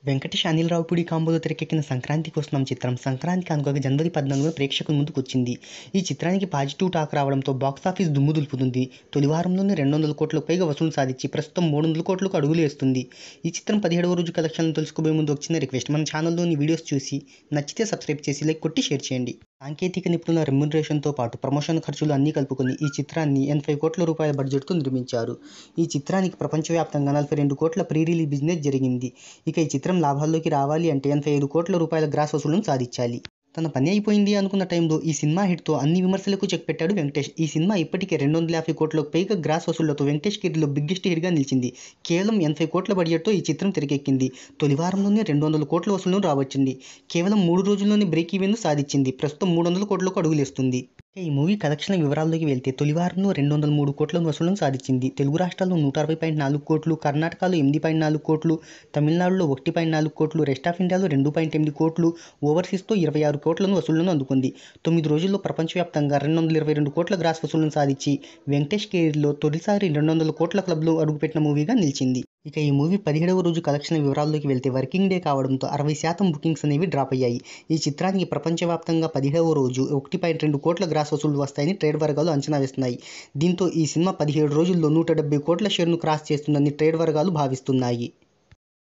వెంకటేష్, అనిల్ రావిపూడి కాంబోలో తెరకెక్కిన 'సంక్రాంతికి వస్తున్నాం' చిత్రం సంక్రాంతికి అనుకోగా జనవరి 14న ప్రేక్షకుల ముందుకు వచ్చింది. ఈ చిత్రానికి పాజిటివ్ టాక్ రావడంతో బాక్సాఫీస్ దుమ్ము దులుపుతుంది. తొలి వారంలోనే 200 కోట్లకు పైగా వసూలు సాధించి ప్రస్తుతం 300 కోట్లకు అడుగులేస్తుంది. ఈ చిత్రం 17వ రోజు కలెక్షన్లను తెలుసుకోబోయే ముందు ఒక చిన్న రిక్వెస్ట్, మన ఛానల్లోని వీడియోస్ చూసి నచ్చితే సబ్స్క్రైబ్ చేసి లైక్ కొట్టి షేర్ చేయండి. సాంకేతిక నిపుణుల రెమ్యునరేషన్తో పాటు ప్రమోషన్ ఖర్చులు అన్నీ కలుపుకొని ఈ చిత్రాన్ని 85 కోట్ల రూపాయల బడ్జెట్తో నిర్మించారు. ఈ చిత్రానికి ప్రపంచవ్యాప్తంగా 42 కోట్ల ప్రీ రిలీజ్ బిజినెస్ జరిగింది. ఇక ఈ చిత్రం లాభాల్లోకి రావాలి అంటే 85 కోట్ల రూపాయల గ్రాస్ వసూళ్లను సాధించాలి. తన పని అయిపోయింది అనుకున్న టైంలో ఈ సినిమా హిట్తో అన్ని విమర్శలకు చెక్ పెట్టాడు వెంకటేష్. ఈ సినిమా ఇప్పటికే 250 కోట్లకు పైగా గ్రాస్ వసూళ్లతో వెంకటేష్ కెరీర్లో బిగ్గెస్ట్ హిట్గా నిలిచింది. కేవలం 80 కోట్ల బడ్జెట్తో ఈ చిత్రం తెరకెక్కింది. తొలి వారంలోనే 200 కోట్ల వసూళ్లను రావచ్చింది. కేవలం 3 రోజుల్లోనే బ్రేక్ ఈవెన్ను సాధించింది. ప్రస్తుతం 300 కోట్లకు అడుగులేస్తుంది. ఈ మూవీ కలెక్షన్ల వివరాల్లోకి వెళ్తే తొలి వారంలో 203 కోట్ల వసూళ్లను సాధించింది. తెలుగు రాష్ట్రాల్లో 160.4 కోట్లు, కర్ణాటకలో 8.4 కోట్లు, తమిళనాడులో 1.4 కోట్లు, రెస్ట్ ఆఫ్ ఇండియాలో 2.8 కోట్లు, ఓవర్సీస్తో 26 కోట్లను వసూళ్లను అందుకుంది. 9 రోజుల్లో ప్రపంచవ్యాప్తంగా 222 కోట్ల గ్రాస్ వసూళ్లను సాధించి వెంకటేష్ కెరీర్లో తొలిసారి 200 కోట్ల క్లబ్లో అడుగుపెట్టిన మూవీగా నిలిచింది. ఇక ఈ మూవీ 17వ రోజు కలెక్షన్ల వివరాల్లోకి వెళ్తే వర్కింగ్ డే కావడంతో 60% బుకింగ్స్ అనేవి డ్రాప్ అయ్యాయి. ఈ చిత్రానికి ప్రపంచవ్యాప్తంగా 17వ రోజు 1.2 కోట్ల గ్రాస్ వసూళ్లు వస్తాయని ట్రేడ్ వర్గాలు అంచనా వేస్తున్నాయి. దీంతో ఈ సినిమా 17 రోజుల్లో 170 కోట్ల షేర్ను క్రాస్ చేస్తుందని ట్రేడ్ వర్గాలు భావిస్తున్నాయి.